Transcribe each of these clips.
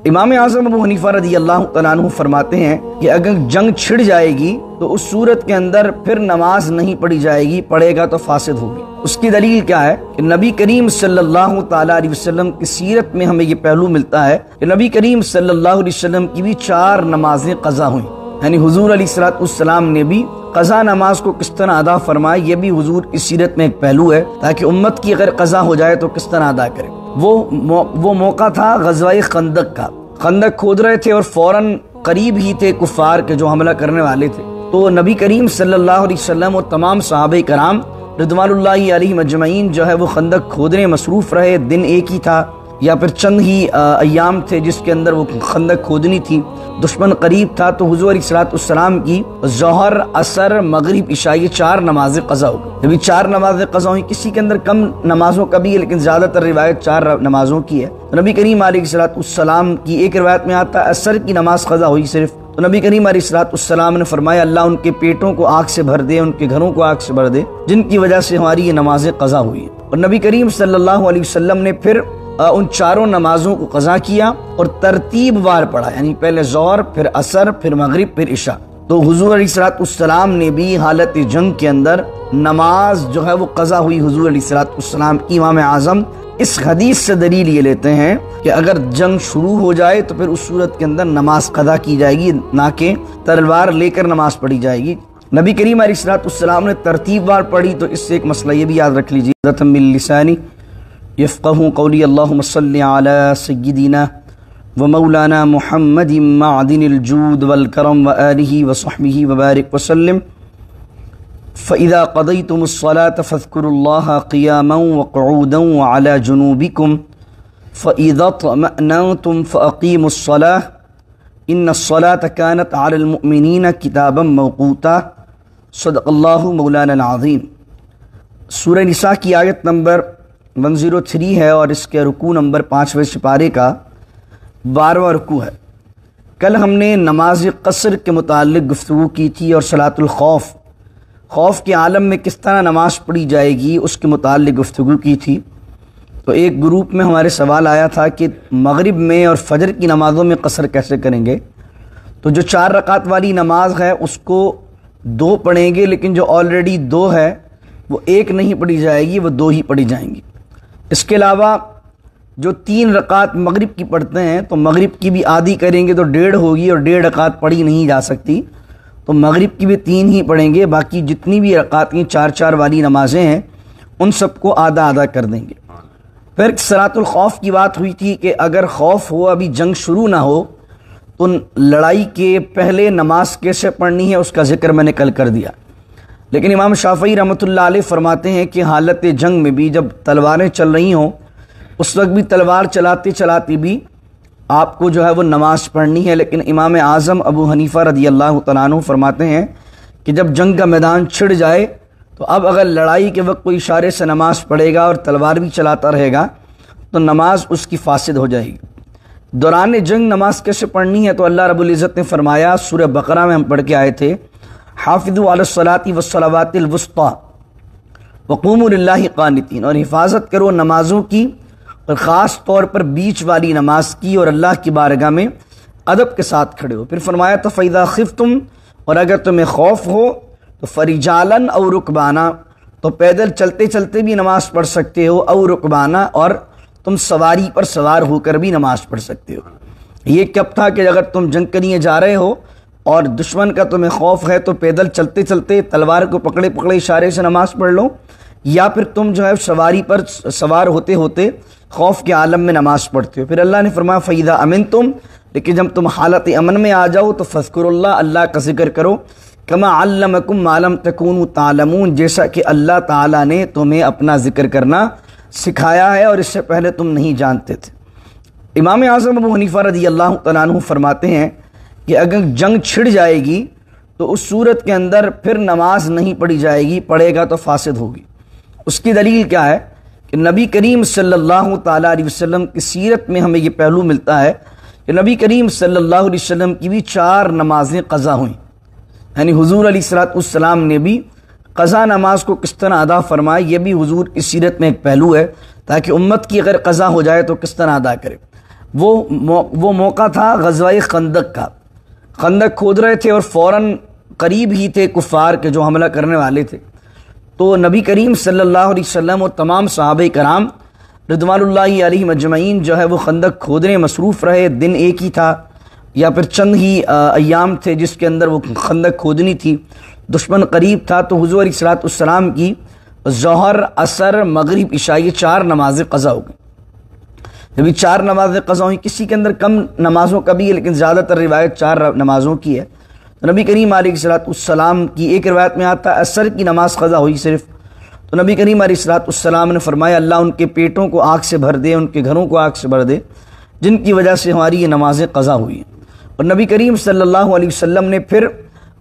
امام اعظم ابو حنیفہ رضی اللہ تعالیٰ عنہ فرماتے ہیں کہ اگر جنگ چھڑ جائے گی تو اس صورت کے اندر پھر نماز نہیں پڑھی جائے گی، پڑھے گا تو فاسد ہوگی۔ اس کی دلیل کیا ہے کہ نبی کریم صلی اللہ تعالیٰ علیہ وسلم کی سیرت میں ہمیں یہ پہلو ملتا ہے کہ نبی کریم صلی اللہ علیہ وسلم کی بھی 4 نمازیں قضا ہوئیں، یعنی حضور علیہ السلام نے بھی قضا نماز کو کس طرح ادا فرمائی، یہ بھی حضور کی سیرت میں ایک پہلو ہے تاکہ امت کی اگر قضا ہو جائے تو کس طرح ادا کرے۔ وہ موقع تھا غزوہ خندق کا، خندق کھود رہے تھے اور فوراً قریب ہی تھے کفار کے جو حملہ کرنے والے تھے، تو نبی کریم صلی اللہ علیہ وسلم اور تمام صحابہ کرام رضوان اللہ علیہ مجمعین جو ہے وہ خندق کھودنے مصروف رہے۔ دن ایک ہی تھا یا پھر چند ہی ایام تھے جس کے اندر وہ خندق کھودنی تھی، دشمن قریب تھا، تو حضور علیہ السلام کی ظہر، عصر، مغرب، عشاء یہ 4 نمازیں قضا ہو گئی۔ جب 4 نمازیں قضا ہوئی، کسی کے اندر کم نمازوں کا بھی ہے لیکن زیادہ تر روایت 4 نمازوں کی ہے، تو نبی کریم علیہ السلام کی ایک روایت میں آتا ہے عصر کی نماز قضا ہوئی صرف، تو نبی کریم علیہ السلام نے فرمایا اللہ ان کے پیٹوں کو آگ سے بھر دے، ان کے گھروں کو آگ سے بھر دے جن کی وجہ سے ہماری یہ نمازیں قضا ہوئی ہیں۔ اور نبی کریم صلی اللہ علیہ وسلم نے پھر ان 4 نمازوں کو قضا کیا اور ترتیب وار پڑھا، یعنی پہلے ظہر، پھر عصر، پھر مغرب، پھر عشاء۔ تو حضور علیہ السلام نے بھی حالت جنگ کے اندر نماز جو ہے وہ قضا ہوئی حضور علیہ السلام کی۔ امام اعظم اس حدیث سے دلیل یہ لیتے ہیں کہ اگر جنگ شروع ہو جائے تو پھر اس صورت کے اندر نماز قضا کی جائے گی، نہ کہ تلوار لے کر نماز پڑھی جائے گی۔ نبی کریم علیہ السلام نے ترتیب وار پڑھی، تو اس سے ایک مسئلہ یہ بھی یاد رکھ لیجیے، رتم باللسانی یفقہوا قولی اللہم صلی علی سیدنا ومولانا محمد معدن الجود والکرم وآلہ وصحبہ وبارک وسلم فإذا قضيتم الصلاة فاذكروا الله قياما وقعودا وعلى جنوبكم فإذا اطمأننتم فأقيموا الصلاة إن الصلاة كانت على المؤمنين كتابا موقوتا صدق اللہ مولانا العظیم۔ سورہ نساء کی آیت نمبر 103 ہے اور اس کے رکوع نمبر 5ویں سپارے کا 12واں رکوع ہے۔ کل ہم نے نماز قصر کے متعلق گفتگو کی تھی اور صلاۃ الخوف، خوف کے عالم میں کس طرح نماز پڑھی جائے گی اس کے متعلق گفتگو کی تھی۔ تو ایک گروپ میں ہمارے سوال آیا تھا کہ مغرب میں اور فجر کی نمازوں میں قصر کیسے کریں گے؟ تو جو 4 رکعت والی نماز ہے اس کو 2 پڑھیں گے، لیکن جو آلریڈی 2 ہے وہ 1 نہیں پڑھی جائے گی، وہ 2 ہی پڑھی جائیں گی۔ اس کے علاوہ جو 3 رکعت مغرب کی پڑھتے ہیں تو مغرب کی بھی آدھی کریں گے تو 1.5 ہوگی اور 1.5 رکعت پڑھی نہیں جا سکتی، تو مغرب کی بھی 3 ہی پڑھیں گے، باقی جتنی بھی رکعت کی 4 والی نمازیں ہیں ان سب کو آدھا آدھا کر دیں گے۔ پھر صلاۃ الخوف کی بات ہوئی تھی کہ اگر خوف ہو، ابھی جنگ شروع نہ ہو، تو لڑائی کے پہلے نماز کیسے پڑھنی ہے اس کا ذکر میں نے کل کر دیا، لیکن امام شافعی رحمۃ اللہ علیہ فرماتے ہیں کہ حالت جنگ میں بھی جب تلواریں چل رہی ہوں اس وقت بھی تلوار چلاتے چلاتے بھی آپ کو جو ہے وہ نماز پڑھنی ہے، لیکن امام اعظم ابو حنیفہ رضی اللہ تعالیٰ عنہ فرماتے ہیں کہ جب جنگ کا میدان چھڑ جائے تو اب اگر لڑائی کے وقت کوئی اشارے سے نماز پڑھے گا اور تلوار بھی چلاتا رہے گا تو نماز اس کی فاسد ہو جائے گی۔ دوران جنگ نماز کیسے پڑھنی ہے؟ تو اللہ رب العزت نے فرمایا، سورہ بقرہ میں ہم پڑھ کے آئے تھے، حافظوا علی الصلاۃ والصلوات الوسطی وقوموا للہ قانتین، اور حفاظت کرو نمازوں کی اور خاص طور پر بیچ والی نماز کی اور اللہ کی بارگاہ میں ادب کے ساتھ کھڑے ہو۔ پھر فرمایا تو فَإِذَا خِفْتُمْ، اور اگر تمہیں خوف ہو تو فَرِجَالًا أَوْ رُكْبَانًا، تو پیدل چلتے چلتے بھی نماز پڑھ سکتے ہو، أَوْ رُكْبَانًا، اور تم سواری پر سوار ہو کر بھی نماز پڑھ سکتے ہو۔ یہ کب تھا کہ اگر تم جنگ کے لیے جا رہے ہو اور دشمن کا تمہیں خوف ہے تو پیدل چلتے چلتے تلوار کو پکڑے پکڑے اشارے سے نماز پڑھ لو، یا پھر تم جو ہے سواری پر سوار ہوتے ہوتے خوف کے عالم میں نماز پڑھتے ہو۔ پھر اللہ نے فرمایا فَإِذَا أَمِنْتُمْ، لیکن جب تم حالت امن میں آ جاؤ تو فَاذْكُرُوا اللَّهَ، اللہ کا ذکر کرو، كَمَا عَلَّمَكُمْ مَا لَمْ تَكُونُوا تَعْلَمُونَ، جیسا کہ اللہ تعالیٰ نے تمہیں اپنا ذکر کرنا سکھایا ہے اور اس سے پہلے تم نہیں جانتے تھے۔ امام اعظم ابو حنیفہ رضی اللہ تعالیٰ عنہ فرماتے ہیں کہ اگر جنگ چھڑ جائے گی تو اس صورت کے اندر پھر نماز نہیں پڑھی جائے گی، پڑھے گا تو فاسد ہوگی۔ اس کی دلیل کیا ہے کہ نبی کریم صلی اللہ تعالیٰ علیہ وسلم کی سیرت میں ہمیں یہ پہلو ملتا ہے کہ نبی کریم صلی اللہ علیہ وسلم کی بھی 4 نمازیں قضا ہوئیں، یعنی حضور علیہ السلام نے بھی قضا نماز کو کس طرح ادا فرمائی، یہ بھی حضور کی سیرت میں ایک پہلو ہے تاکہ امت کی اگر قضا ہو جائے تو کس طرح ادا کرے۔ وہ موقع تھا غزوہ خندق کا۔ خندق کھود رہے تھے اور فوراً قریب ہی تھے کفار کے جو حملہ کرنے والے تھے، تو نبی کریم صلی اللہ علیہ وسلم اور تمام صحابہ کرام رضوان اللہ علیہم اجمعین جو ہے وہ خندق کھودنے مصروف رہے۔ دن ایک ہی تھا یا پھر چند ہی ایام تھے جس کے اندر وہ خندق کھودنی تھی، دشمن قریب تھا، تو حضور علیہ الصلوۃ والسلام کی ظہر، عصر، مغرب، عشاء یہ 4 نمازیں قضا ہو گئیں۔ جب یہ 4 نمازیں قضا ہوئی، کسی کے اندر کم نمازوں کا بھی ہے لیکن زیادہ تر روایت 4 نمازوں کی ہے، تو نبی کریم علیہ الصلوۃ والسلام کی ایک روایت میں آتا ہے عصر کی نماز قضا ہوئی صرف، تو نبی کریم علیہ الصلوۃ والسلام نے فرمایا اللہ ان کے پیٹوں کو آگ سے بھر دے، ان کے گھروں کو آگ سے بھر دے جن کی وجہ سے ہماری یہ نمازیں قضا ہوئی ہیں۔ اور نبی کریم صلی اللہ علیہ وسلم نے پھر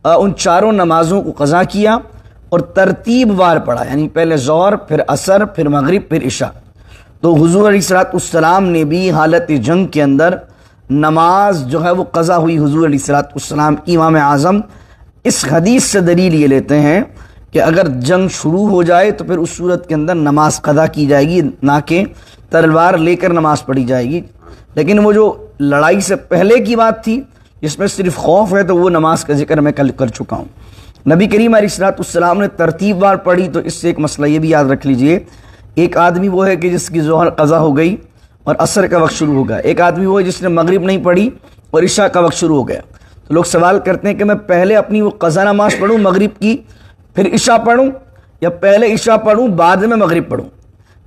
ان 4 نمازوں کو قضا کیا اور ترتیب وار پڑھا، یعنی پہلے ظہر، پھر عصر، پھر مغرب، پھر عشاء۔ تو حضور علیہ الصلوۃ والسلام نے بھی حالت جنگ کے اندر نماز جو ہے وہ قضا ہوئی۔ حضور علیہ الصلوۃ والسلام امام اعظم اس حدیث سے دلیل یہ لیتے ہیں کہ اگر جنگ شروع ہو جائے تو پھر اس صورت کے اندر نماز قضا کی جائے گی، نہ کہ تلوار لے کر نماز پڑھی جائے گی۔ لیکن وہ جو لڑائی سے پہلے کی بات تھی جس میں صرف خوف ہے تو وہ نماز کا ذکر میں کل کر چکا ہوں۔ نبی کریم علیہ الصلوۃ والسلام نے ترتیب وار پڑھی، تو اس سے ایک مسئلہ یہ بھی یاد رکھ لیجئے، ایک آدمی وہ ہے کہ جس کی ظہر قضا ہو گئی اور عصر کا وقت شروع ہو گیا، ایک آدمی وہ ہے جس نے مغرب نہیں پڑھی اور عشاء کا وقت شروع ہو گیا۔ تو لوگ سوال کرتے ہیں کہ میں پہلے اپنی وہ قضا نماز پڑھوں مغرب کی پھر عشاء پڑھوں، یا پہلے عشاء پڑھوں بعد میں مغرب پڑھوں؟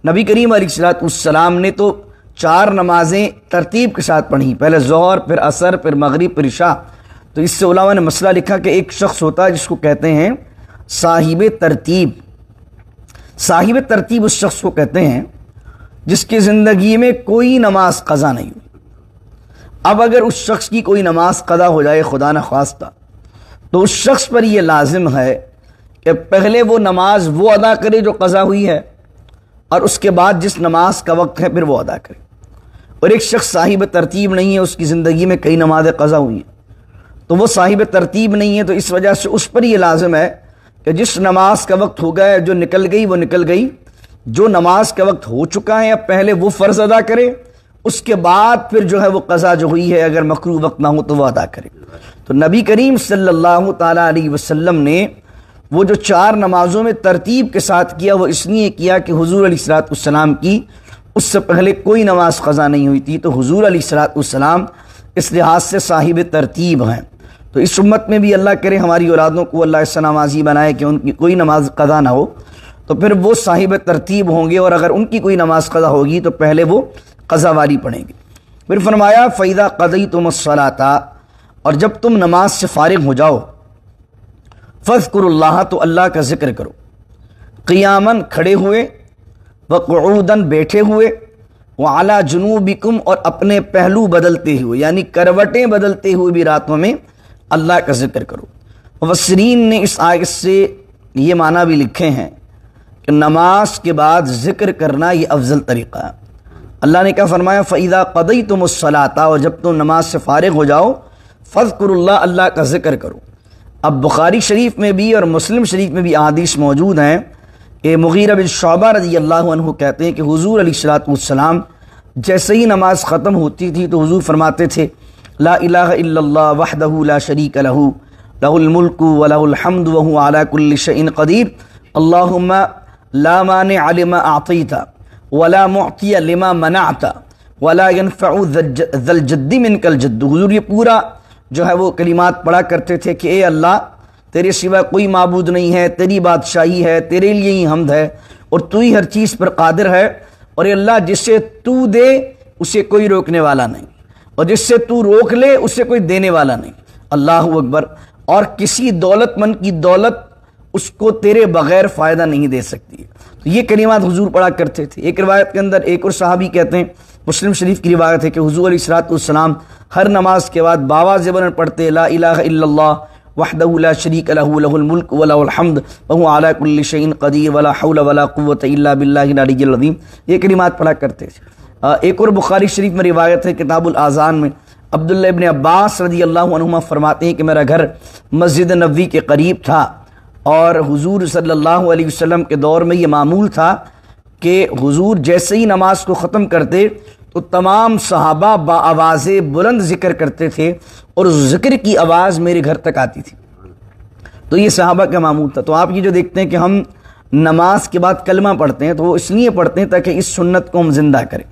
نبی کریم علیہ الصلوۃ والسلام نے تو 4 نمازیں ترتیب کے ساتھ پڑھی، پہلے ظہر، پھر عصر، پھر مغرب، پھر عشاء۔ تو اس سے علماء نے مسئلہ لکھا کہ ایک شخص ہوتا ہے جس کو کہتے ہیں صاحب ترتیب۔ صاحب ترتیب اس شخص کو کہتے ہیں جس کی زندگی میں کوئی نماز قضا نہیں ہوئی۔ اب اگر اس شخص کی کوئی نماز قضا ہو جائے خدا نخواستہ، تو اس شخص پر یہ لازم ہے کہ پہلے وہ نماز وہ ادا کرے جو قضا ہوئی ہے، اور اس کے بعد جس نماز کا وقت ہے پھر وہ ادا کرے۔ اور ایک شخص صاحب ترتیب نہیں ہے، اس کی زندگی میں کئی نمازیں قضا ہوئی ہیں، تو وہ صاحب ترتیب نہیں ہے، تو اس وجہ سے اس پر یہ لازم ہے کہ جس نماز کا وقت ہو گیا، جو نکل گئی وہ نکل گئی، جو نماز کا وقت ہو چکا ہے اب پہلے وہ فرض ادا کرے، اس کے بعد پھر جو ہے وہ قضا جو ہوئی ہے اگر مکروہ وقت نہ ہو تو وہ ادا کرے۔ تو نبی کریم صلی اللہ تعالیٰ علیہ وسلم نے وہ جو 4 نمازوں میں ترتیب کے ساتھ کیا، وہ اس لیے کیا کہ حضور علیہ الصلوۃ والسلام کی اس سے پہلے کوئی نماز قضا نہیں ہوئی تھی، تو حضور علیہ الصلوۃ والسلام اس لحاظ سے صاحب ترتیب ہیں۔ تو اس امت میں بھی اللہ کرے ہماری اولادوں کو اللہ ایسا نمازی بنائے کہ ان کی کوئی نماز قضا نہ ہو، تو پھر وہ صاحب ترتیب ہوں گے، اور اگر ان کی کوئی نماز قضا ہوگی تو پہلے وہ قضا واری پڑھیں گے۔ پھر فرمایا فَإِذَا قَضَيْتُمُ الصَّلَاةَ، اور جب تم نماز سے فارغ ہو جاؤ، فَاذْكُرُوا اللَّهَ، تو اللہ کا ذکر کرو، قیاماً کھڑے ہوئے، وقعوداً بیٹھے ہوئے، وعلی جنوبکم، اور اپنے پہلو بدلتے ہوئے، یعنی کروٹیں بدلتے ہوئے بھی راتوں میں اللہ کا ذکر کرو۔ مفسرین نے اس آیت سے یہ معنی بھی لکھے ہیں کہ نماز کے بعد ذکر کرنا یہ افضل طریقہ ہے۔ اللہ نے کیا فرمایا فَإِذَا قَضَيْتُمُ الصَّلَاةَ، اور جب تم نماز سے فارغ ہو جاؤ، فَاذْكُرُوا اللَّهَ، اللہ کا ذکر کرو۔ اب بخاری شریف میں بھی اور مسلم شریف میں بھی احادیث موجود ہیں کہ مغیرہ بن شعبہ رضی اللہ عنہ کہتے ہیں کہ حضور علیہ الصلوۃ والسلام جیسے ہی نماز ختم ہوتی تھی تو حضور فرماتے تھے لا الہ الا اللہ وحدہ لا شریک لہ لہ الملک ولہ الحمد وہو علی کل شیء قدیر اللہم لا مانع لما اعطیت ولا معطی لما منعت ولا ينفع ذا الجد منک الجد۔ حضور یہ پورا جو ہے وہ کلمات پڑھا کرتے تھے کہ اے اللہ تیرے سوا کوئی معبود نہیں ہے، تیری بادشاہی ہے، تیرے لیے ہی حمد ہے، اور تو ہی ہر چیز پر قادر ہے، اور اے اللہ جسے تو دے اسے کوئی روکنے والا نہیں، اور جس سے تو روک لے اسے کوئی دینے والا نہیں، اللہ اکبر۔ اور کسی دولت مند کی دولت اس کو تیرے بغیر فائدہ نہیں دے سکتی۔ تو یہ کلمات حضور پڑھا کرتے تھے۔ ایک روایت کے اندر ایک اور صحابی کہتے ہیں، مسلم شریف کی روایت ہے کہ حضور علیہ الصلوۃ والسلام ہر نماز کے بعد باواز بلند پڑھتے لا الہ الا اللہ وحدہ لا شریک لہ لہ الملک ولہ الحمد وہو علی کل شیء قدیر ولا حول ولا قوۃ الا باللہ العلی العظیم۔ یہ کلمات پڑھا کرتے تھے۔ ایک اور بخاری شریف میں روایت ہے کتاب الاذان میں، عبداللہ ابن عباس رضی اللہ عنہما فرماتے ہیں کہ میرا گھر مسجد نبوی کے قریب تھا، اور حضور صلی اللہ علیہ وسلم کے دور میں یہ معمول تھا کہ حضور جیسے ہی نماز کو ختم کرتے تو تمام صحابہ بآواز بلند ذکر کرتے تھے اور اس ذکر کی آواز میرے گھر تک آتی تھی. تو یہ صحابہ کا معمول تھا. تو آپ یہ جو دیکھتے ہیں کہ ہم نماز کے بعد کلمہ پڑھتے ہیں تو وہ اس لیے پڑھتے ہیں تاکہ اس سنت کو ہم زندہ کریں،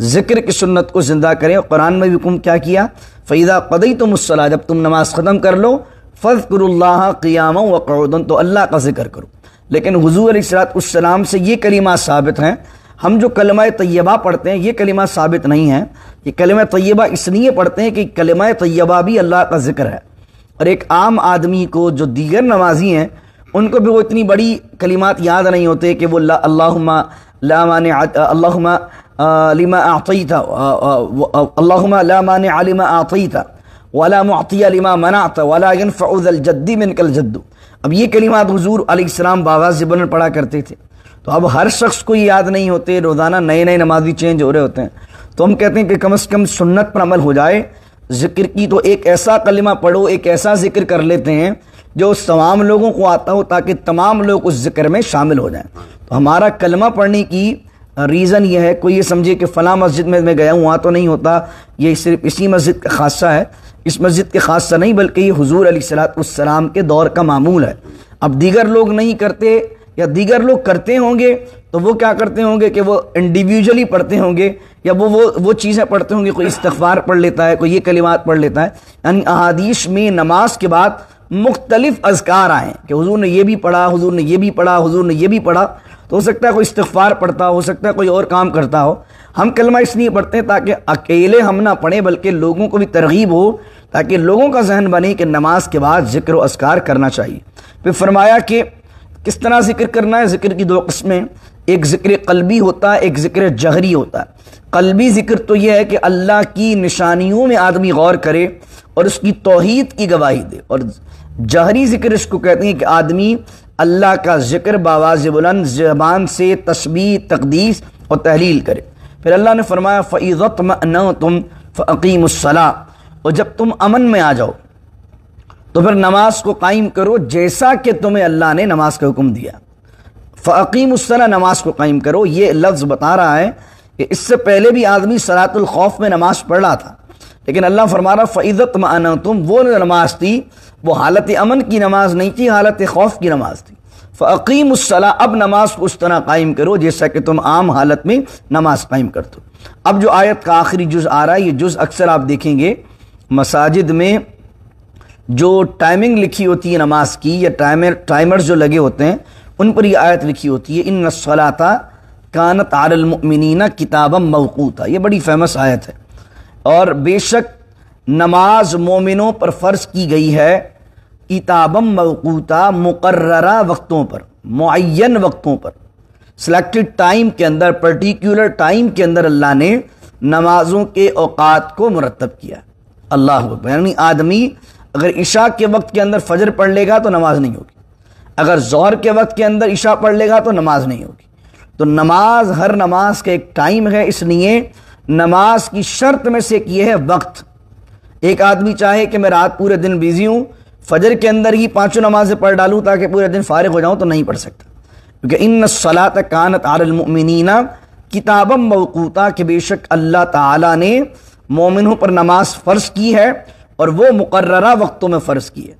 ذکر کی سنت کو زندہ کریں. اور قرآن میں بھی حکم کیا کیا؟ فَإِذَا قَضَيْتُمُ الصَّلَاةَ، جب تم نماز ختم کر لو، فَاذْكُرُوا اللَّهَ قِيَامًا وَقُعُودًا، تو اللہ کا ذکر کرو. لیکن حضور علیہ السلام سے یہ کلمات ثابت ہیں. ہم جو کلمہ طیبہ پڑھتے ہیں یہ کلمہ ثابت نہیں ہے. یہ کلمہ طیبہ اس لیے پڑھتے ہیں کہ کلمہ طیبہ بھی اللہ کا ذکر ہے. اور ایک عام آدمی کو جو دیگر نمازی ہیں ان کو بھی وہ اتنی بڑی کلمات یاد نہیں ہوتے کہ وہ اللہم لا مانع اللہم لما اعطیت اللہم لا مانع لما اعطیت ولا معطی لما منعت ولا ينفع ذا الجد منک الجد. اب یہ کلمات حضور علیہ السلام بآواز بلند پڑھا کرتے تھے. تو اب ہر شخص کو یاد نہیں ہوتے، روزانہ نئے نئے نمازی چینج ہو رہے ہوتے ہیں. تو ہم کہتے ہیں کہ کم از کم سنت پر عمل ہو جائے ذکر کی. تو ایک ایسا کلمہ پڑھو، ایک ایسا ذکر کر لیتے ہیں جو تمام لوگوں کو آتا ہو تاکہ تمام لوگ اس ذکر میں شامل ہو جائیں. تو ہمارا کلمہ پڑھنے کی ریزن یہ ہے، کوئی یہ سمجھے کہ فلاں مسجد میں گیا ہوں وہاں تو نہیں ہوتا، یہ صرف اسی مسجد کا خاصہ ہے. اس مسجد کے خاصہ نہیں بلکہ یہ حضور علیہ السلام کے دور کا معمول ہے. اب دیگر لوگ نہیں کرتے یا دیگر لوگ کرتے ہوں گے تو وہ کیا کرتے ہوں گے کہ وہ انڈیویجولی پڑھتے ہوں گے یا وہ چیزیں پڑھتے ہوں گے. کوئی استغفار پڑھ لیتا ہے، کوئی یہ کلمات پڑھ لیتا ہے. یعنی احادیث میں نماز کے بعد مختلف اذکار آئیں کہ حضور نے یہ بھی پڑھا، حضور نے یہ بھی پڑھا، حضور نے یہ بھی پڑھا. تو ہو سکتا ہے کوئی استغفار پڑھتا ہو سکتا ہے کوئی اور کام کرتا ہو. ہم کلمہ اس لیے پڑھتے ہیں تاکہ اکیلے ہم نہ پڑھیں بلکہ لوگوں کو بھی ترغیب ہو، تاکہ لوگوں کا ذہن بنے کہ نماز کے بعد ذکر و اذکار کرنا چاہیے. پھر فرمایا کہ کس طرح ذکر کرنا ہے. ذکر کی دو قسمیں، ایک ذکر قلبی ہوتا ہے، ایک ذکر جہری ہوتا ہے. قلبی ذکر تو یہ ہے کہ اللہ کی نشانیوں میں آدمی غور کرے اور اس کی توحید کی گواہی دے. اور جہری ذکر اس کو کہتے ہیں کہ آدمی اللہ کا ذکر بآواز بلند زبان سے تسبیح، تقدیس اور تحلیل کرے. پھر اللہ نے فرمایا فَإِذَا اطْمَأْنَنْتُمْ فَأَقِیمُوا الصَّلَاةَ، اور جب تم امن میں آ جاؤ تو پھر نماز کو قائم کرو جیسا کہ تمہیں اللہ نے نماز کا حکم دیا. فَأَقِیمُوا الصَّلَاةَ، نماز کو قائم کرو. یہ لفظ بتا رہا ہے کہ اس سے پہلے بھی آدمی صلاۃ الخوف میں نماز پڑھ رہا تھا، لیکن اللہ فرما رہا فَإِذَا اطْمَأْنَنْتُمْ، وہ نماز تھی وہ حالت امن کی نماز نہیں تھی، حالت خوف کی نماز تھی. فَأَقِیمُوا الصَّلَاةَ، اب نماز کو اس طرح قائم کرو جیسا کہ تم عام حالت میں نماز قائم کرتے ہو. اب جو آیت کا آخری جز آ رہا ہے، یہ جز اکثر آپ دیکھیں گے مساجد میں جو ٹائمنگ لکھی ہوتی ہے نماز کی یا ٹائمرز جو لگے ہوتے ہیں ان پر یہ آیت لکھی ہوتی ہے ان الصلاۃ کانت علی المؤمنین کتابا موقوتا. یہ بڑی فیمس آیت ہے. اور بے شک نماز مومنوں پر فرض کی گئی ہے کتابا موقوتا، مقررہ وقتوں پر، معین وقتوں پر، سلیکٹڈ ٹائم کے اندر، پرٹیکولر ٹائم کے اندر اللہ نے نمازوں کے اوقات کو مرتب کیا. اللہ اکبر. یعنی آدمی اگر عشاء کے وقت کے اندر فجر پڑھ لے گا تو نماز نہیں ہوگی، اگر ظہر کے وقت کے اندر عشاء پڑھ لے گا تو نماز نہیں ہوگی. تو نماز، ہر نماز کا ایک ٹائم ہے. اس لیے نماز کی شرط میں سے ایک یہ ہے وقت. ایک آدمی چاہے کہ میں رات پورے دن بیزی ہوں، فجر کے اندر ہی 5 نمازیں پڑھ ڈالوں تاکہ پورے دن فارغ ہو جاؤں، تو نہیں پڑھ سکتا. کیونکہ ان الصلاۃ کانت علی المؤمنین کتابا موقوتا، کہ بے شک اللہ تعالی نے مومنوں پر نماز فرض کی ہے اور وہ مقررہ وقتوں میں فرض کی ہے.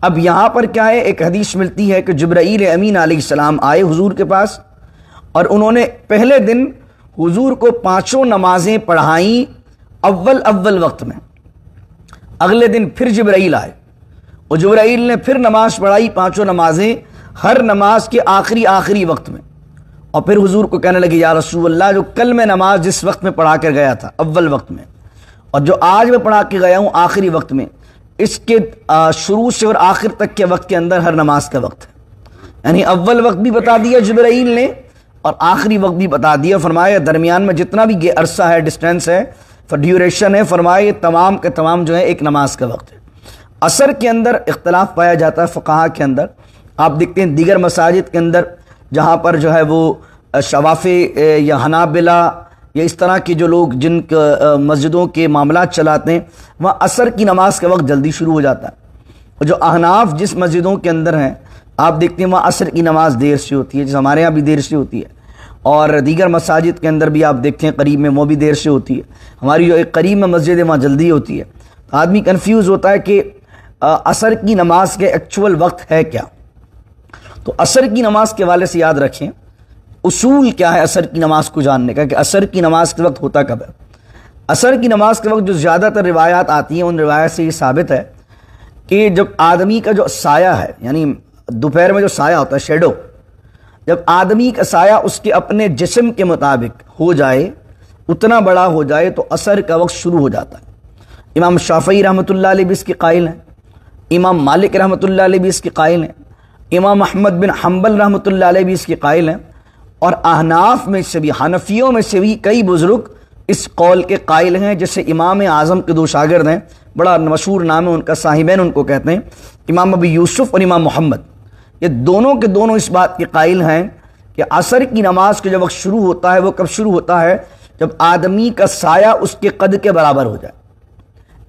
اب یہاں پر کیا ہے، ایک حدیث ملتی ہے کہ جبرائیل امین علیہ السلام آئے حضور کے پاس اور انہوں نے پہلے دن حضور کو 5 نمازیں پڑھائیں اول وقت میں. اگلے دن پھر جبرائیل آئے اور جبرائیل نے پھر نماز پڑھائی 5 نمازیں، ہر نماز کے آخری وقت میں. اور پھر حضور کو کہنے لگے یا رسول اللہ، جو کل میں نماز جس وقت میں پڑھا کر گیا تھا اول وقت میں، اور جو آج میں پڑھا کے گیا ہوں آخری وقت میں، اس کے شروع سے اور آخر تک کے وقت کے اندر ہر نماز کا وقت ہے. یعنی اول وقت بھی بتا دیا جبرائیل نے اور آخری وقت بھی بتا دیا. فرمایا درمیان میں جتنا بھی عرصہ ہے، ڈسٹینس ہے، ڈیوریشن ہے، فرمایا یہ تمام کے تمام جو ہے ایک نماز کا وقت ہے. عصر کے اندر اختلاف پایا جاتا ہے فقہا کے اندر. آپ دیکھتے ہیں دیگر مساجد کے اندر جہاں پر جو ہے وہ شوافی یا حنابلہ یا اس طرح کے جو لوگ جن مسجدوں کے معاملات چلاتے ہیں، وہاں عصر کی نماز کا وقت جلدی شروع ہو جاتا ہے. اور جو احناف جس مسجدوں کے اندر ہیں آپ دیکھتے ہیں وہاں عصر کی نماز دیر سے ہوتی ہے، جیسے ہمارے ہاں بھی دیر سے ہوتی ہے. اور دیگر مساجد کے اندر بھی آپ دیکھتے ہیں قریب میں وہ بھی دیر سے ہوتی ہے. ہماری جو ایک قریب میں مسجد ہے وہاں جلدی ہوتی ہے. آدمی کنفیوز ہوتا ہے کہ عصر کی نماز کے ایکچول وقت ہے کیا. تو عصر کی نماز کے حوالے سے یاد رکھیں اصول کیا ہے عصر کی نماز کو جاننے کا، کہ عصر کی نماز کے وقت ہوتا کب ہے. عصر کی نماز کے وقت جو زیادہ تر روایات آتی ہیں ان روایات سے یہ ثابت ہے کہ جب آدمی کا جو سایہ ہے، یعنی دوپہر میں جو سایہ ہوتا ہے شیڈو، جب آدمی کا سایہ اس کے اپنے جسم کے مطابق ہو جائے، اتنا بڑا ہو جائے، تو عصر کا وقت شروع ہو جاتا ہے. امام شافعی رحمۃ اللہ علیہ بھی اس کے قائل ہیں، امام مالک رحمۃ اللہ علیہ بھی اس کے قائل ہیں، امام احمد بن حنبل رحمۃ اللہ علیہ بھی اس کے قائل ہیں، اور احناف میں سے بھی، حنفیوں میں سے بھی کئی بزرگ اس قول کے قائل ہیں، جیسے امام اعظم کے دو شاگرد ہیں، بڑا مشہور نام ہے ان کا، صاحبین ان کو کہتے ہیں، امام ابی یوسف اور امام محمد. یہ دونوں کے دونوں اس بات کے قائل ہیں کہ عصر کی نماز کا جو وقت شروع ہوتا ہے وہ کب شروع ہوتا ہے؟ جب آدمی کا سایہ اس کے قد کے برابر ہو جائے.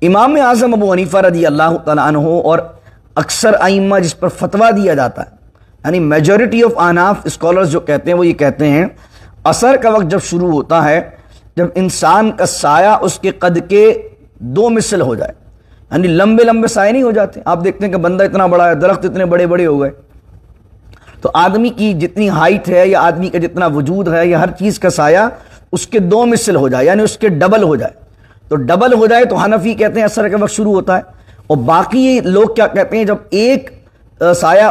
امام اعظم ابو حنیفہ رضی اللہ تعالیٰ عنہ اور اکثر ائمہ جس پر فتویٰ دیا جاتا ہے، یعنی میجورٹی آف احناف اسکالرز جو کہتے ہیں وہ یہ کہتے ہیں عصر کا وقت جب شروع ہوتا ہے جب انسان کا سایہ اس کے قد کے 2 مثل ہو جائے. یعنی لمبے لمبے سائے نہیں ہو جاتے، آپ دیکھتے ہیں کہ بندہ اتنا بڑا ہے، درخت اتنے بڑے بڑے ہو گئے، تو آدمی کی جتنی ہائٹ ہے یا آدمی کا جتنا وجود ہے یا ہر چیز کا سایہ اس کے 2 مثل ہو جائے، یعنی اس کے ڈبل ہو جائے. تو ڈبل ہو جائے تو حنفی کہتے ہیں عصر کا وقت شروع ہوتا ہے. اور باقی لوگ کیا کہتے ہیں؟ جب ایک سایہ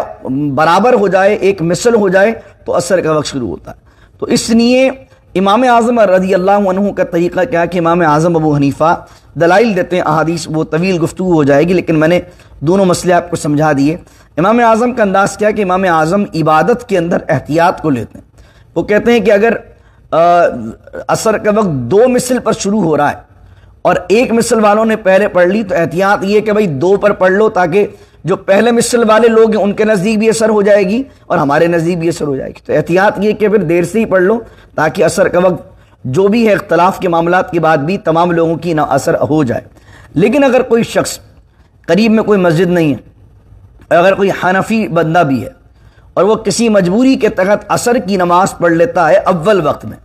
برابر ہو جائے، ایک مثل ہو جائے تو عصر کا وقت شروع ہوتا ہے. تو اس لیے امام اعظم رضی اللہ عنہ کا طریقہ کیا ہے کہ امام اعظم ابو حنیفہ دلائل دیتے ہیں، احادیث وہ طویل گفتگو ہو جائے گی، لیکن میں نے دونوں مسئلے آپ کو سمجھا دیے. امام اعظم کا انداز کیا ہے کہ امام اعظم عبادت کے اندر احتیاط کو لیتے ہیں. وہ کہتے ہیں کہ اگر عصر کا وقت 2 مثل پر شروع ہو رہا ہے اور 1 مثل والوں نے پہلے پڑھ لی تو احتیاط یہ کہ بھائی 2 پر پڑھ لو، تاکہ جو پہلے مثل والے لوگ ہیں ان کے نزدیک بھی اثر ہو جائے گی اور ہمارے نزدیک بھی اثر ہو جائے گی. تو احتیاط یہ کہ پھر دیر سے ہی پڑھ لو تاکہ عصر کا وقت جو بھی ہے اختلاف کے معاملات کے بعد بھی تمام لوگوں کی اثر ہو جائے. لیکن اگر کوئی شخص قریب میں کوئی مسجد نہیں ہے، اگر کوئی حنفی بندہ بھی ہے اور وہ کسی مجبوری کے تحت عصر کی نماز پڑھ لیتا ہے اول وقت میں،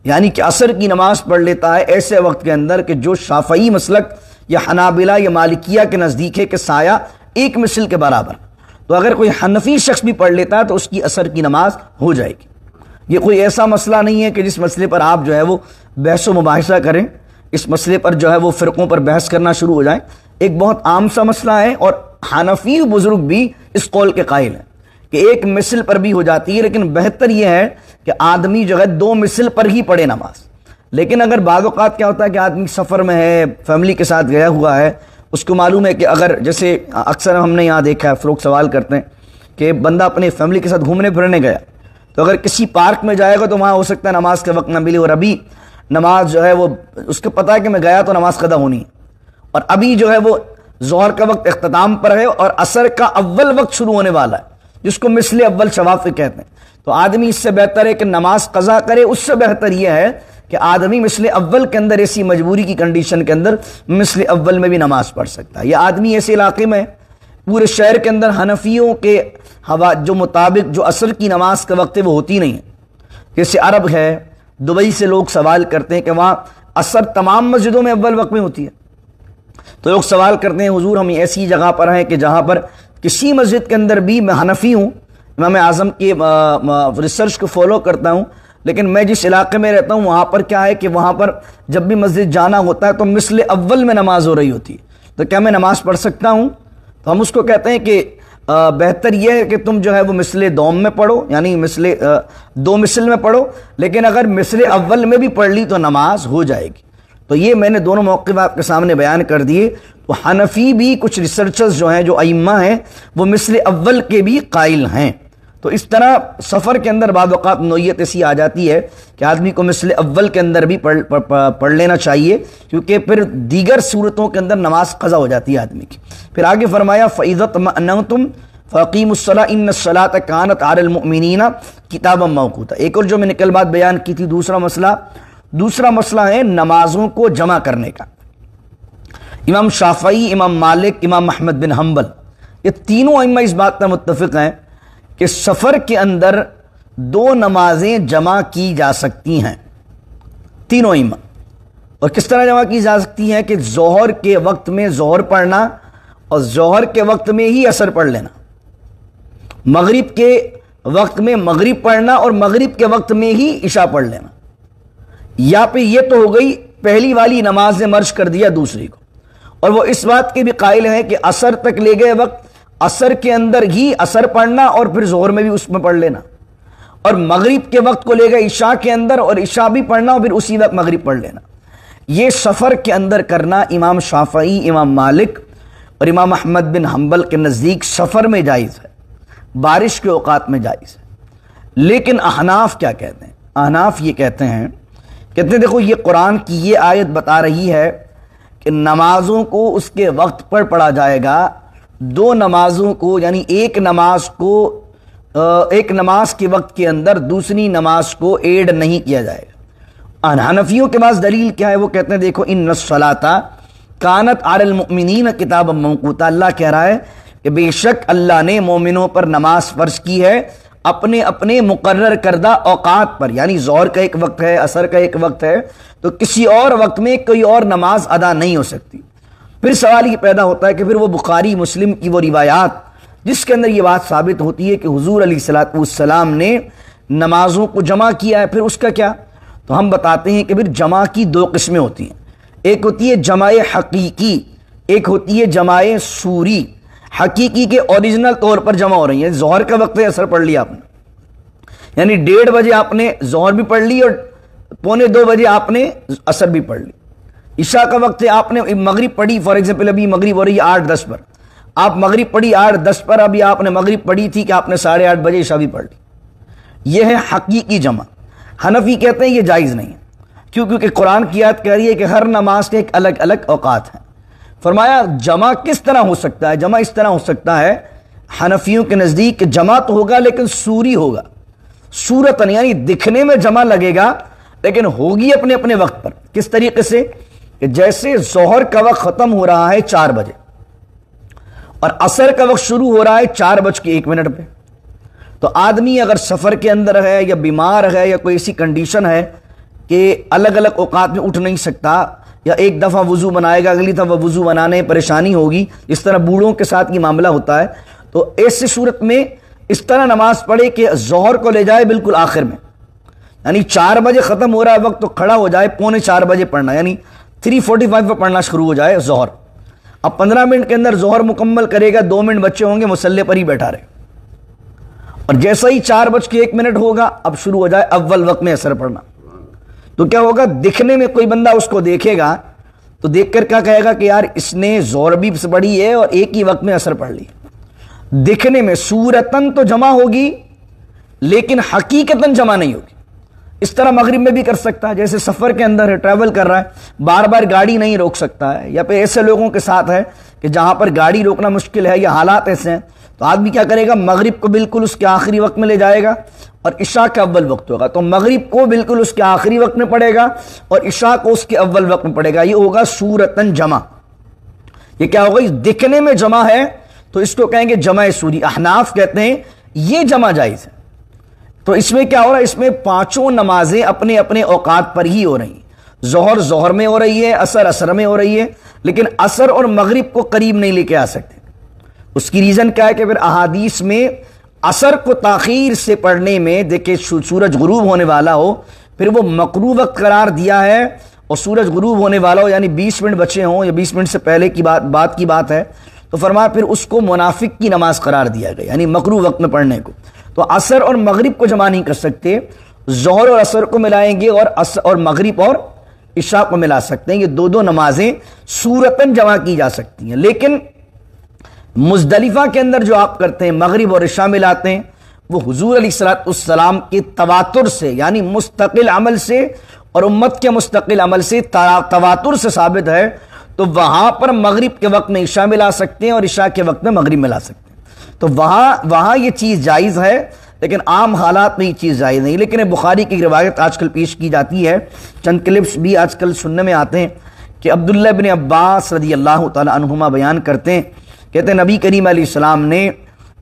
یعنی کہ عصر کی نماز پڑھ لیتا ہے ایسے وقت کے اندر کہ جو شافعی مسلک یا حنابلہ یا مالکیہ کے نزدیک ہے کہ سایہ 1 مثل کے برابر، تو اگر کوئی حنفی شخص بھی پڑھ لیتا ہے تو اس کی عصر کی نماز ہو جائے گی. یہ کوئی ایسا مسئلہ نہیں ہے کہ جس مسئلے پر آپ جو ہے وہ بحث و مباحثہ کریں، اس مسئلے پر جو ہے وہ فرقوں پر بحث کرنا شروع ہو جائیں. ایک بہت عام سا مسئلہ ہے اور حنفی بزرگ بھی اس قول کے قائل ہیں کہ 1 مثل پر بھی ہو جاتی ہے، لیکن بہتر یہ ہے کہ آدمی جو ہے 2 مثل پر ہی پڑھے نماز. لیکن اگر بعض اوقات کیا ہوتا ہے کہ آدمی سفر میں ہے، فیملی کے ساتھ گیا ہوا ہے، اس کو معلوم ہے کہ اگر جیسے اکثر ہم نے یہاں دیکھا ہے، فروغ سوال کرتے ہیں کہ بندہ اپنے فیملی کے ساتھ گھومنے پھرنے گیا تو اگر کسی پارک میں جائے گا تو وہاں ہو سکتا ہے نماز کا وقت نہ ملے، اور ابھی نماز جو ہے وہ اس کو پتہ ہے کہ میں گیا تو نماز قضا ہونی ہے، اور ابھی جو ہے وہ ظہر کا وقت اختتام پر ہے اور عصر کا اول وقت شروع ہونے والا ہے جس کو مثل اول شوافع کہتے ہیں. تو آدمی اس سے بہتر ہے کہ نماز قضا کرے. اس سے بہتر یہ ہے کہ آدمی مثل اول کے اندر ایسی مجبوری کی کنڈیشن کے اندر مثل اول میں بھی نماز پڑھ سکتا ہے. یہ آدمی ایسے علاقے میں پورے شہر کے اندر حنفیوں کے جو مطابق جو عصر کی نماز کا وقت ہے وہ ہوتی نہیں ہے. جیسے عرب ہے، دبئی سے لوگ سوال کرتے ہیں کہ وہاں عصر تمام مسجدوں میں اول وقت میں ہوتی ہے. تو لوگ سوال کرتے ہیں حضور ہم ایسی جگہ پر ہیں کہ جہاں پر کسی مسجد کے اندر بھی، میں حنفی ہوں، امام اعظم کی ریسرچ کو فالو کرتا ہوں، لیکن میں جس علاقے میں رہتا ہوں وہاں پر کیا ہے کہ وہاں پر جب بھی مسجد جانا ہوتا ہے تو مثل اول میں نماز ہو رہی ہوتی ہے. تو کیا میں نماز پڑھ سکتا ہوں؟ تو ہم اس کو کہتے ہیں کہ بہتر یہ ہے کہ تم جو ہے وہ مثل دوم میں پڑھو، یعنی مثل 2 مثل میں پڑھو، لیکن اگر مثل اول میں بھی پڑھ لی تو نماز ہو جائے گی. تو یہ میں نے دونوں موقف آپ کے سامنے بیان کر دیے. تو حنفی بھی کچھ ریسرچرز جو ہیں، جو ائمہ ہیں، وہ مثل اول کے بھی قائل ہیں. تو اس طرح سفر کے اندر بعض اوقات نوعیت ایسی آ جاتی ہے کہ آدمی کو مثل اول کے اندر بھی پڑھ لینا چاہیے، کیونکہ پھر دیگر صورتوں کے اندر نماز قضا ہو جاتی ہے آدمی کی. پھر آگے فرمایا فَإِذَا اطْمَأْنَنْتُمْ فَأَقِيمُوا الصَّلَاةَ إِنَّ الصَّلَاةَ كَانَتْ عَلَى الْمُؤْمِنِينَ كِتَابًا مَوْقُوتًا. ایک اور جو میں نے کل بات بیان کی تھی، دوسرا مسئلہ ہے نمازوں کو جمع کرنے کا. امام شافعی، امام مالک، امام احمد بن حنبل، یہ تینوں ائمہ اس بات پر متفق ہیں کہ سفر کے اندر دو نمازیں جمع کی جا سکتی ہیں، تینوں ایما۔ اور کس طرح جمع کی جا سکتی ہیں کہ ظہر کے وقت میں ظہر پڑھنا اور ظہر کے وقت میں ہی عصر پڑھ لینا، مغرب کے وقت میں مغرب پڑھنا اور مغرب کے وقت میں ہی عشاء پڑھ لینا۔ یا پہ یہ تو ہو گئی پہلی والی نماز نے مرج کر دیا دوسری کو، اور وہ اس بات کے بھی قائل ہیں کہ عصر تک لے گئے وقت، عصر کے اندر ہی عصر پڑھنا اور پھر ظہر میں بھی اس میں پڑھ لینا، اور مغرب کے وقت کو لے گئے عشاء کے اندر اور عشاء بھی پڑھنا اور پھر اسی وقت مغرب پڑھ لینا۔ یہ سفر کے اندر کرنا امام شافعی، امام مالک اور امام احمد بن حنبل کے نزدیک سفر میں جائز ہے، بارش کے اوقات میں جائز ہے۔ لیکن احناف کیا کہتے ہیں؟ احناف یہ کہتے ہیں دیکھو یہ قرآن کی یہ آیت بتا رہی ہے کہ نمازوں کو اس کے وقت پر پڑھا جائے گا، دو نمازوں کو یعنی ایک نماز کے وقت کے اندر دوسری نماز کو ایڈ نہیں کیا جائے گا۔ حنفیوں کے پاس دلیل کیا ہے؟ وہ کہتے ہیں دیکھو ان الصلاۃ کانت علی المؤمنین کتابا موقوتا، اللہ کہہ رہا ہے کہ بے شک اللہ نے مومنوں پر نماز فرض کی ہے اپنے اپنے مقرر کردہ اوقات پر، یعنی ظہر کا ایک وقت ہے، عصر کا ایک وقت ہے، تو کسی اور وقت میں کوئی اور نماز ادا نہیں ہو سکتی۔ پھر سوال یہ پیدا ہوتا ہے کہ پھر وہ بخاری مسلم کی وہ روایات جس کے اندر یہ بات ثابت ہوتی ہے کہ حضور علیہ الصلوۃ والسلام نے نمازوں کو جمع کیا ہے، پھر اس کا کیا؟ تو ہم بتاتے ہیں کہ پھر جمع کی دو قسمیں ہوتی ہیں، ایک ہوتی ہے جمع حقیقی، ایک ہوتی ہے جمع صوری۔ حقیقی کے اوریجنل طور پر جمع ہو رہی ہیں، ظہر کا وقت ہے، عصر پڑھ لیا آپ نے، یعنی 1:30 بجے آپ نے ظہر بھی پڑھ لی اور 1:45 بجے آپ نے عصر بھی پڑھ لی۔ عشاء کا وقت ہے، آپ نے مغرب پڑھی، فار ایگزامپل ابھی مغرب ہو رہی ہے 8:10 پر، آپ مغرب پڑھی 8:10 پر، ابھی آپ نے مغرب پڑھی تھی کہ آپ نے 8:30 بجے عشاء بھی پڑھ لی، یہ ہے حقیقی جمع۔ حنفی کہتے ہیں یہ جائز نہیں ہے، کیونکہ قرآن کی آیت کہہ رہی ہے کہ ہر نماز کے ایک الگ الگ اوقات ہیں۔ فرمایا جمع کس طرح ہو سکتا ہے؟ جمع اس طرح ہو سکتا ہے حنفیوں کے نزدیک کہ جمع تو ہوگا لیکن سوری ہوگا، صورتاً یعنی دکھنے میں جمع لگے گا لیکن ہوگی اپنے اپنے وقت پر۔ کس طریقے سے؟ کہ جیسے ظہر کا وقت ختم ہو رہا ہے 4 بجے اور عصر کا وقت شروع ہو رہا ہے 4:01 پہ، تو آدمی اگر سفر کے اندر ہے یا بیمار ہے یا کوئی ایسی کنڈیشن ہے کہ الگ الگ اوقات میں اٹھ نہیں سکتا، یا ایک دفعہ وضو بنائے گا اگلی دفعہ وضو بنانے پریشانی ہوگی، اس طرح بوڑھوں کے ساتھ یہ معاملہ ہوتا ہے، تو ایسی صورت میں اس طرح نماز پڑھے کہ ظہر کو لے جائے بالکل آخر میں، یعنی 4 بجے ختم ہو رہا ہے وقت تو کھڑا ہو جائے 3:45 بجے پڑھنا، یعنی 3:45 پہ پڑھنا شروع ہو جائے ظہر۔ اب 15 منٹ کے اندر ظہر مکمل کرے گا، 2 منٹ بچے ہوں گے مصلی پر ہی بیٹھا رہے، اور جیسا ہی 4:01 ہوگا اب شروع ہو جائے اول وقت میں عصر پڑھنا، تو کیا ہوگا؟ دکھنے میں کوئی بندہ اس کو دیکھے گا تو دیکھ کر کیا کہے گا کہ یار اس نے ظہر بھی پڑھی ہے اور ایک ہی وقت میں عصر پڑھ لی۔ دکھنے میں صورتاً تو جمع ہوگی لیکن حقیقتاً جمع نہیں ہوگی۔ اس طرح مغرب میں بھی کر سکتا ہے، جیسے سفر کے اندر ہے، ٹریول کر رہا ہے، بار بار گاڑی نہیں روک سکتا ہے، یا پھر ایسے لوگوں کے ساتھ ہے کہ جہاں پر گاڑی روکنا مشکل ہے یا حالات ایسے ہیں، تو آدمی کیا کرے گا؟ مغرب کو بالکل اس کے آخری وقت میں لے جائے گا اور عشاء کا اول وقت ہوگا تو مغرب کو بالکل اس کے آخری وقت میں پڑے گا اور عشاء کو اس کے اول وقت میں پڑے گا، یہ ہوگا صورتاً جمع۔ یہ کیا ہوگا؟ دکھنے میں جمع ہے تو اس کو کہیں گے جمع سوری۔ احناف کہتے ہیں یہ جمع جائز ہے۔ تو اس میں کیا ہو رہا ہے؟ اس میں 5 نمازیں اپنے اپنے اوقات پر ہی ہو رہی ہیں، ظہر ظہر میں ہو رہی ہے، عصر عصر میں ہو رہی ہے، لیکن عصر اور مغرب کو قریب نہیں لے کے آ سکتے۔ اس کی ریزن کیا ہے کہ پھر احادیث میں عصر کو تاخیر سے پڑھنے میں دیکھیں سورج غروب ہونے والا ہو پھر وہ مکروہ وقت قرار دیا ہے، اور سورج غروب ہونے والا ہو یعنی 20 منٹ بچے ہوں یا 20 منٹ سے پہلے کی بات ہے، تو فرمایا پھر اس کو منافق کی نماز قرار دیا گیا، یعنی مکروہ وقت میں پڑھنے کو۔ تو عصر اور مغرب کو جمع نہیں کر سکتے، ظہر اور عصر کو ملائیں گے اور مغرب اور عشاء کو ملا سکتے ہیں۔ یہ دو نمازیں صورتاً جمع کی جا سکتی ہیں، لیکن مزدلفہ کے اندر جو آپ کرتے ہیں مغرب اور عشاء ملاتے ہیں، وہ حضور علیہ الصلوۃ والسلام کے تواتر سے یعنی مستقل عمل سے اور امت کے مستقل عمل سے تواتر سے ثابت ہے، تو وہاں پر مغرب کے وقت میں عشاء ملا سکتے ہیں اور عشاء کے وقت میں مغرب ملا سکتے ہیں، تو وہاں یہ چیز جائز ہے، لیکن عام حالات میں یہ چیز جائز نہیں۔ لیکن بخاری کی روایت آج کل پیش کی جاتی ہے، چند کلپس بھی آج کل سننے میں آتے ہیں کہ عبداللہ بن عباس رضی اللہ تعالی عنہما بیان کرتے ہیں، کہتے ہیں نبی کریم علیہ السلام نے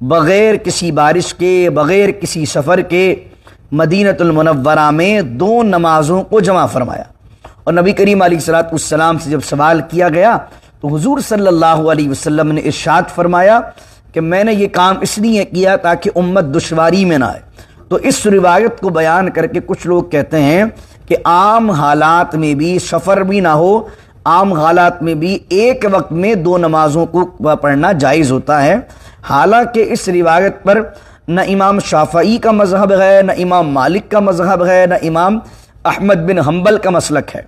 بغیر کسی بارش کے، بغیر کسی سفر کے مدینۃ المنورہ میں 2 نمازوں کو جمع فرمایا۔ اور نبی کریم علیہ الصلوۃ والسلام سے جب سوال کیا گیا تو حضور صلی اللہ علیہ وسلم نے ارشاد فرمایا کہ میں نے یہ کام اس لیے کیا تاکہ امت دشواری میں نہ آئے۔ تو اس روایت کو بیان کر کے کچھ لوگ کہتے ہیں کہ عام حالات میں بھی، سفر بھی نہ ہو، عام حالات میں بھی ایک وقت میں 2 نمازوں کو پڑھنا جائز ہوتا ہے۔ حالانکہ اس روایت پر نہ امام شافعی کا مذہب ہے، نہ امام مالک کا مذہب ہے، نہ امام احمد بن حنبل کا مسلک ہے۔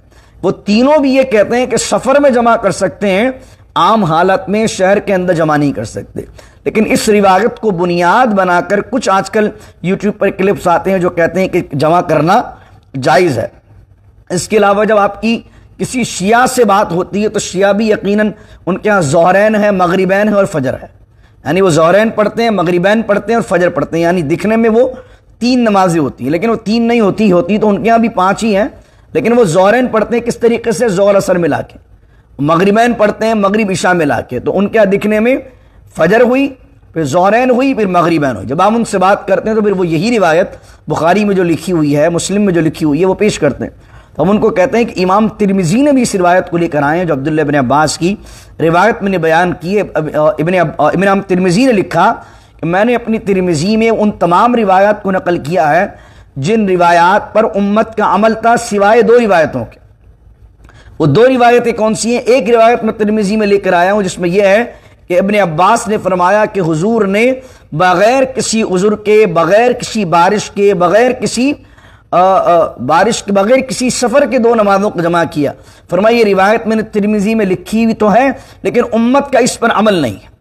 وہ تینوں بھی یہ کہتے ہیں کہ سفر میں جمع کر سکتے ہیں، عام حالت میں شہر کے اندر جمع نہیں کر سکتے۔ لیکن اس روایت کو بنیاد بنا کر کچھ آج کل یوٹیوب پر کلپس آتے ہیں جو کہتے ہیں کہ جمع کرنا جائز ہے۔ اس کے علاوہ جب آپ کی کسی شیعہ سے بات ہوتی ہے تو شیعہ بھی یقیناً ان کے ہاں ظہرین ہے، مغربین ہے اور فجر ہے، یعنی وہ ظہرین پڑھتے ہیں، مغربین پڑھتے ہیں اور فجر پڑھتے ہیں، یعنی دکھنے میں وہ 3 نمازیں ہوتی ہیں لیکن وہ 3 نہیں ہوتی تو ان کے ہاں بھی 5 ہی ہیں، لیکن وہ ظہرین پڑھتے ہیں کس طریقے سے؟ ظہر اثر ملا کے، مغربین پڑھتے ہیں مغرب عشاء ملا کے، تو ان کے ہاں دکھنے میں فجر ہوئی، پھر ظہرین ہوئی، پھر مغربین ہوئی۔ جب ہم ان سے بات کرتے ہیں تو پھر وہ یہی روایت بخاری میں جو لکھی ہوئی ہے، مسلم میں جو لکھی ہوئی ہے وہ پیش کرتے ہیں۔ تو ہم ان کو کہتے ہیں کہ امام ترمذی نے بھی اس روایت کو لے کر آئے ہیں جو عبداللہ ابن عباس کی روایت میں نے بیان کی ہے۔ امام ترمذی نے لکھا کہ میں نے اپنی ترمذی میں ان تمام روایات کو نقل کیا ہے جن روایات پر امت کا عمل تھا سوائے 2 روایتوں کے۔ وہ 2 روایتیں کون سی ہیں؟ ایک روایت میں ترمذی میں لے کر آیا ہوں جس میں یہ ہے کہ ابن عباس نے فرمایا کہ حضور نے بغیر کسی عذر کے، بغیر کسی بارش کے، بغیر کسی سفر کے 2 نمازوں کو جمع کیا۔ فرمایا یہ روایت میں نے ترمذی میں لکھی ہوئی تو ہے لیکن امت کا اس پر عمل نہیں ہے۔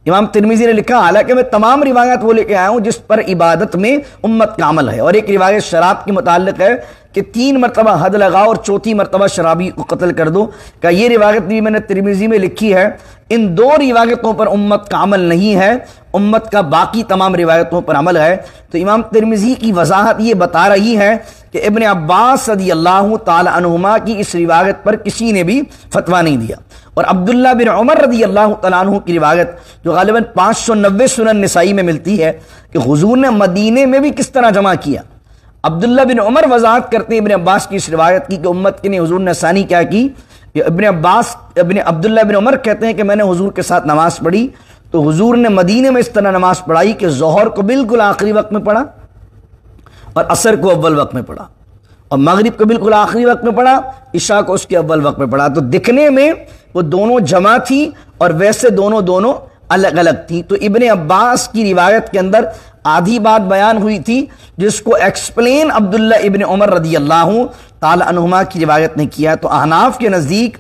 امام ترمذی نے لکھا حالانکہ میں تمام روایات وہ لے کے آیا ہوں جس پر عبادت میں امت کا عمل ہے۔ اور ایک روایت شراب کے متعلق ہے کہ 3 مرتبہ حد لگاؤ اور 4تھی مرتبہ شرابی کو قتل کر دو، کہ یہ روایت بھی میں نے ترمذی میں لکھی ہے۔ ان 2 روایتوں پر امت کا عمل نہیں ہے، امت کا باقی تمام روایتوں پر عمل ہے۔ تو امام ترمذی کی وضاحت یہ بتا رہی ہے کہ ابن عباس رضی اللہ تعالی عنہما کی اس روایت پر کسی نے بھی فتویٰ نہیں دیا۔ اور عبداللہ بن عمر رضی اللہ تعالیٰ عنہ کی روایت جو غالباً 590 سنن نسائی میں ملتی ہے کہ حضور نے مدینے میں بھی کس طرح جمع کیا۔ عبداللہ بن عمر وضاحت کرتے ہیں ابن عباس کی اس روایت کی کہ امت کے لیے حضور نے آسانی کیا کی۔ عبداللہ بن عمر کہتے ہیں کہ میں نے حضور کے ساتھ نماز پڑھی تو حضور نے مدینے میں اس طرح نماز پڑھائی کہ ظہر کو بالکل آخری وقت میں پڑھا اور عصر کو اول وقت میں پڑھا، اور مغرب کو بالکل آخری وقت میں پڑھا، عشاء کو اس کے اول وقت میں پڑھا۔ تو دکھنے میں وہ دونوں جمع تھی اور ویسے دونوں الگ الگ تھی۔ تو ابن عباس کی روایت کے اندر آدھی بات بیان ہوئی تھی جس کو ایکسپلین عبداللہ ابن عمر رضی اللہ تعالی عنہما کی روایت نے کیا۔ تو احناف کے نزدیک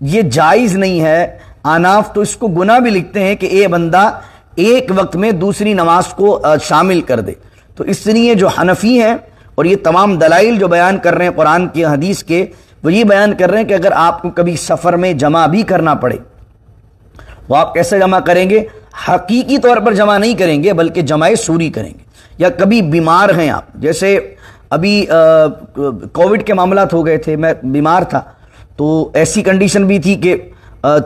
یہ جائز نہیں ہے، احناف تو اس کو گناہ بھی لکھتے ہیں کہ اے بندہ ایک وقت میں دوسری نماز کو شامل کر دے۔ تو اس لیے جو حنفی ہیں اور یہ تمام دلائل جو بیان کر رہے ہیں قرآن کی حدیث کے، وہ یہ بیان کر رہے ہیں کہ اگر آپ کو کبھی سفر میں جمع بھی کرنا پڑے وہ آپ کیسے جمع کریں گے؟ حقیقی طور پر جمع نہیں کریں گے بلکہ جمع سوری کریں گے۔ یا کبھی بیمار ہیں آپ، جیسے ابھی کووڈ کے معاملات ہو گئے تھے، میں بیمار تھا تو ایسی کنڈیشن بھی تھی کہ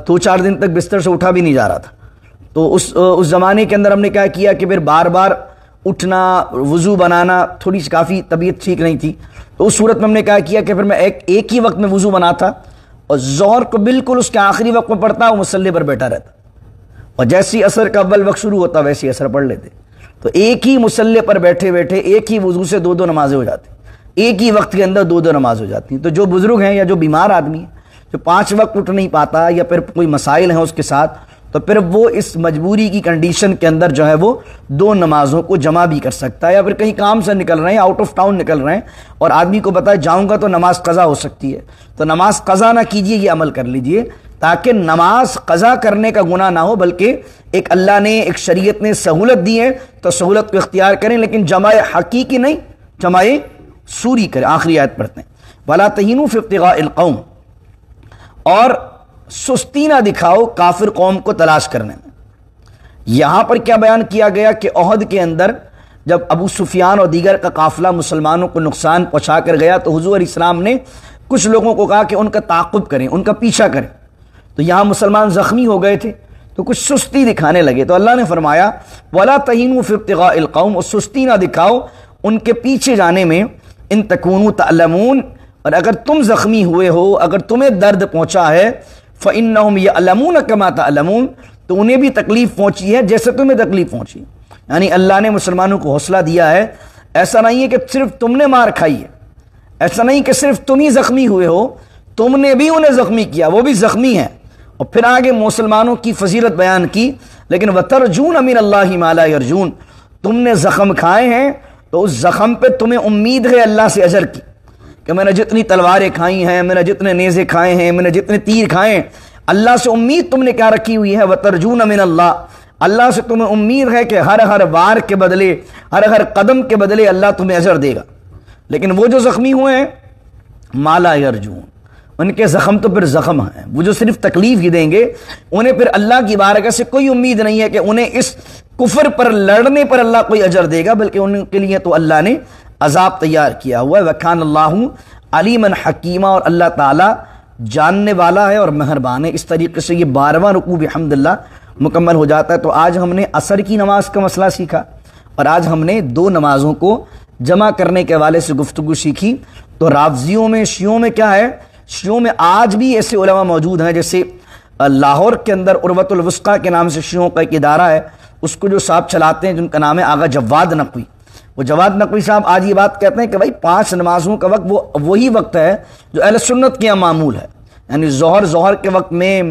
2-4 دن تک بستر سے اٹھا بھی نہیں جا رہا تھا۔ تو اس زمانے کے اندر ہم نے کیا کیا کہ پھر بار بار اٹھنا، وضو بنانا، تھوڑی سی کافی طبیعت ٹھیک نہیں تھی، تو اس صورت میں ہم نے کیا کیا کہ پھر میں ایک ہی وقت میں وضو بناتا اور ظہر کو بالکل اس کے آخری وقت میں پڑھتا اور مصلی پر بیٹھا رہتا، اور جیسی عصر کا اول وقت شروع ہوتا ویسی عصر پڑھ لیتے۔ تو ایک ہی مصلی پر بیٹھے بیٹھے ایک ہی وضو سے 2 نمازیں ہو جاتی، ایک ہی وقت کے اندر 2 نماز ہو جاتی ہیں۔ تو جو بزرگ ہیں یا جو بیمار آدمی ہے جو 5 وقت اٹھ نہیں پاتا یا پھر کوئی مسائل ہیں اس کے ساتھ، تو پھر وہ اس مجبوری کی کنڈیشن کے اندر جو ہے وہ 2 نمازوں کو جمع بھی کر سکتا ہے، یا پھر کہیں کام سے نکل رہے ہیں، آؤٹ آف ٹاؤن نکل رہے ہیں اور آدمی کو پتہ ہے جاؤں گا تو نماز قضا ہو سکتی ہے، تو نماز قضا نہ کیجئے، یہ عمل کر لیجئے تاکہ نماز قضا کرنے کا گناہ نہ ہو، بلکہ ایک اللہ نے، ایک شریعت نے سہولت دی ہے تو سہولت کو اختیار کریں، لیکن جمع حقیقی نہیں، جمع سوری کریں۔ آخری آیت پڑھتے ہیں، وَلَا تَهِنُوا فِي ابْتِغَاءِ الْقَوْمِ، اور سستی نہ دکھاؤ کافر قوم کو تلاش کرنے میں۔ یہاں پر کیا بیان کیا گیا کہ احد کے اندر جب ابو سفیان اور دیگر کا قافلہ مسلمانوں کو نقصان پہنچا کر گیا تو حضور علیہ السلام نے کچھ لوگوں کو کہا کہ ان کا تعاقب کریں، ان کا پیچھا کریں۔ تو یہاں مسلمان زخمی ہو گئے تھے تو کچھ سستی دکھانے لگے، تو اللہ نے فرمایا وَلَا تَهِنُوا فِي ابْتِغَاءِ الْقَوْمِ، اور سستی نہ دکھاؤ ان کے پیچھے جانے میں، ان تکونوا تعلمون، اور اگر تم زخمی ہوئے ہو، اگر تمہیں درد پہنچا ہے، فإنہم یعلمون کما تعلمون، تو انہیں بھی تکلیف پہنچی ہے جیسے تمہیں تکلیف پہنچی۔ یعنی اللہ نے مسلمانوں کو حوصلہ دیا ہے، ایسا نہیں ہے کہ صرف تم نے مار کھائی ہے، ایسا نہیں کہ صرف تم ہی زخمی ہوئے ہو، تم نے بھی انہیں زخمی کیا، وہ بھی زخمی ہیں۔ اور پھر آگے مسلمانوں کی فضیلت بیان کی، لیکن وَتَرْجُونَ مِنَ اللَّهِ مَا لَا يَرْجُونَ، تم نے زخم کھائے ہیں تو اس زخم پہ تمہیں امید ہے اللہ سے اجر کی، کہ میں نے جتنی تلواریں کھائی ہیں، میں نے جتنے نیزے کھائے ہیں، میں نے جتنے تیر کھائے ہیں، اللہ سے امید تم نے کیا رکھی ہوئی ہے؟ وَتَرْجُونَ مِنَ اللَّهِ، اللہ سے تمہیں امید ہے کہ ہر وار کے بدلے، ہر قدم کے بدلے اللہ تمہیں اجر دے گا۔ لیکن وہ جو زخمی ہوئے ہیں مَا لَا يَرْجُونَ، ان کے زخم تو پھر زخم ہیں، وہ جو صرف تکلیف ہی دیں گے، انہیں پھر اللہ کی بارگاہ سے کوئی امید نہیں ہے کہ انہیں اس کفر پر لڑنے پر اللہ کوئی اجر دے گا، بلکہ ان کے لیے تو اللہ نے عذاب تیار کیا ہوا ہے۔ وَكَانَ اللَّهُ عَلِيمًا حَكِيمًا، اور اللہ تعالیٰ جاننے والا ہے اور مہربان ہے۔ اس طریقے سے یہ 12واں رکوع بحمداللہ مکمل ہو جاتا ہے۔ تو آج ہم نے عصر کی نماز کا مسئلہ سیکھا، اور آج ہم نے 2 نمازوں کو جمع کرنے کے حوالے سے گفتگو سیکھی۔ تو رافضیوں میں، شیعوں میں کیا ہے؟ شیعوں میں آج بھی ایسے علماء موجود ہیں، جیسے لاہور کے اندر عروۃ الوثقیٰ کے نام سے شیعوں کا ایک ادارہ ہے، اس کو جو صاحب چلاتے ہیں، جن کا نام ہے آغا جواد نقوی، وہ جواد نقوی صاحب آج یہ بات کہتے ہیں کہ بھائی 5 نمازوں کا وقت وہی وقت ہے جو اہل سنت کے یہاں معمول ہے، یعنی ظہر کے وقت میں،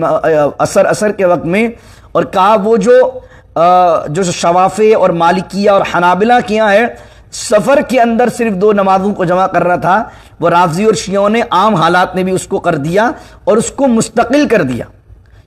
عصر کے وقت میں، اور کہا وہ جو شوافع اور مالکیہ اور حنابلہ کے یہاں ہے، سفر کے اندر صرف 2 نمازوں کو جمع کرنا تھا، وہ رافضی اور شیعوں نے عام حالات میں بھی اس کو کر دیا اور اس کو مستقل کر دیا۔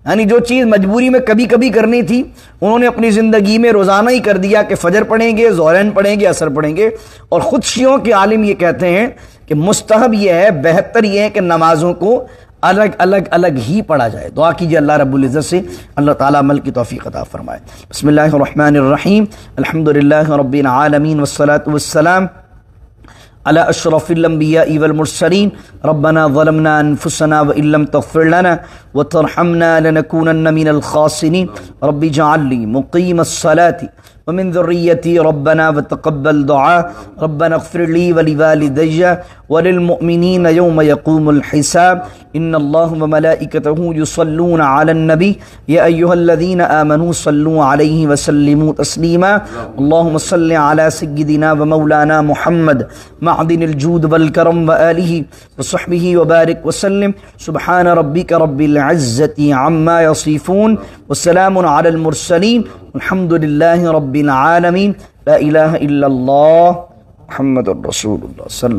یعنی جو چیز مجبوری میں کبھی کبھی کرنی تھی، انہوں نے اپنی زندگی میں روزانہ ہی کر دیا کہ فجر پڑھیں گے، ظہرین پڑھیں گے، عصر پڑھیں گے۔ اور خود شیعوں کے عالم یہ کہتے ہیں کہ مستحب یہ ہے، بہتر یہ ہے کہ نمازوں کو الگ ہی پڑھا جائے۔ دعا کیجئے اللہ رب العزت سے اللہ تعالیٰ عمل کی توفیق عطا فرمائے۔ بسم اللہ الرحمن الرحیم، الحمدللہ رب العالمین، والصلاة والسلام على اشرف الانبیاء والمرسلین، ربنا ظلمنا انفسنا وان لم تغفر لنا وترحمنا لنكونن من الخاسرین، رب اجعل لي مقیم الصلاة ومن ذریتی ربنا وتقبل دعاء، ربنا اغفر لي ولوالدي وللمؤمنین یوم یقوم الحساب، ان اللہ وملائکتہ یصلون علی النبی یا ایہا الذین آمنوا صلوا علیہ وسلموا تسلیما، اللہم صل علی سیدنا ومولانا محمد معدن الجود والکرم وآلہ وصحبہ وبارک وسلم، سبحان ربک رب العزت عما یصفون، وسلام علی المرسلین، الحمد للہ رب العالمین، لا الہ الا اللہ محمد الرسول اللہ صلی